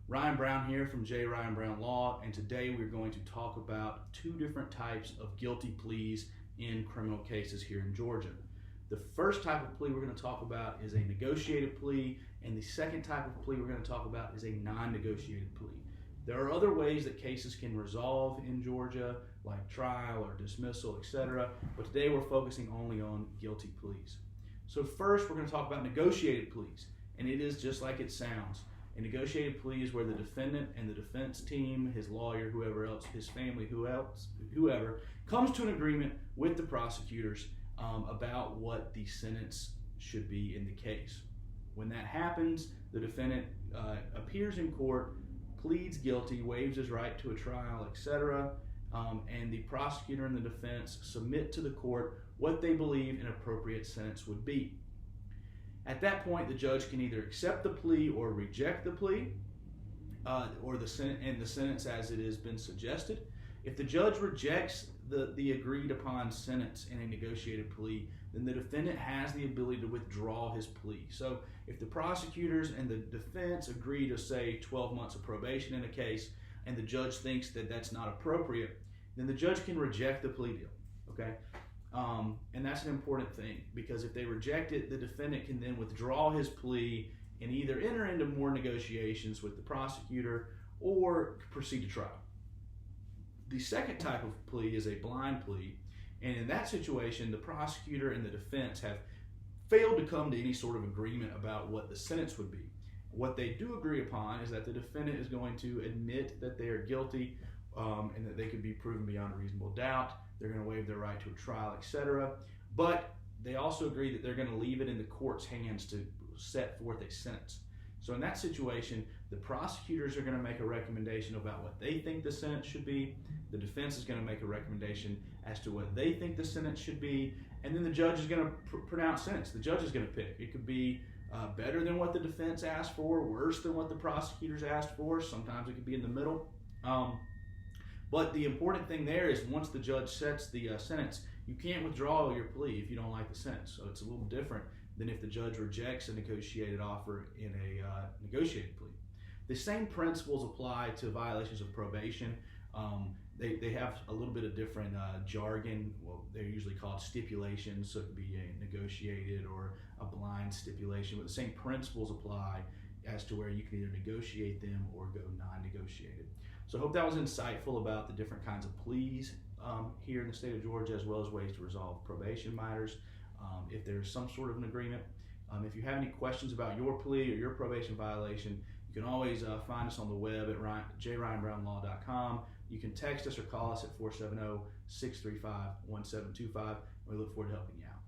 Ryan Brown here from J. Ryan Brown Law, and today we're going to talk about two different types of guilty pleas in criminal cases here in Georgia. The first type of plea we're going to talk about is a negotiated plea, and the second type of plea we're going to talk about is a non-negotiated plea. There are other ways that cases can resolve in Georgia, like trial or dismissal, etc., but today we're focusing only on guilty pleas. So first we're going to talk about negotiated pleas, and it is just like it sounds. A negotiated plea is where the defendant and the defense team, his lawyer, whoever else, his family, whoever, comes to an agreement with the prosecutors about what the sentence should be in the case. When that happens, the defendant appears in court, pleads guilty, waives his right to a trial, etc., and the prosecutor and the defense submit to the court what they believe an appropriate sentence would be. At that point, the judge can either accept the plea or reject the plea, or the sentence as it has been suggested. If the judge rejects the agreed upon sentence in a negotiated plea, then the defendant has the ability to withdraw his plea. So if the prosecutors and the defense agree to, say, 12 months of probation in a case, and the judge thinks that that's not appropriate, then the judge can reject the plea deal. Okay? And that's an important thing, because if they reject it, the defendant can then withdraw his plea and either enter into more negotiations with the prosecutor or proceed to trial. The second type of plea is a blind plea, and in that situation, the prosecutor and the defense have failed to come to any sort of agreement about what the sentence would be. What they do agree upon is that the defendant is going to admit that they are guilty and that they can be proven beyond a reasonable doubt. They're going to waive their right to a trial, etc. But they also agree that they're going to leave it in the court's hands to set forth a sentence. So in that situation, the prosecutors are going to make a recommendation about what they think the sentence should be. The defense is going to make a recommendation as to what they think the sentence should be. And then the judge is going to pronounce sentence. The judge is going to pick. It could be better than what the defense asked for, worse than what the prosecutors asked for. Sometimes it could be in the middle. But the important thing there is once the judge sets the sentence, you can't withdraw your plea if you don't like the sentence. So it's a little different than if the judge rejects a negotiated offer in a negotiated plea. The same principles apply to violations of probation. They have a little bit of different jargon. Well, they're usually called stipulations, so it could be a negotiated or a blind stipulation, but the same principles apply as to where you can either negotiate them or go non-negotiated. So I hope that was insightful about the different kinds of pleas here in the state of Georgia, as well as ways to resolve probation matters if there's some sort of an agreement. If you have any questions about your plea or your probation violation, you can always find us on the web at jryanbrownlaw.com. You can text us or call us at 470-635-1725. We look forward to helping you out.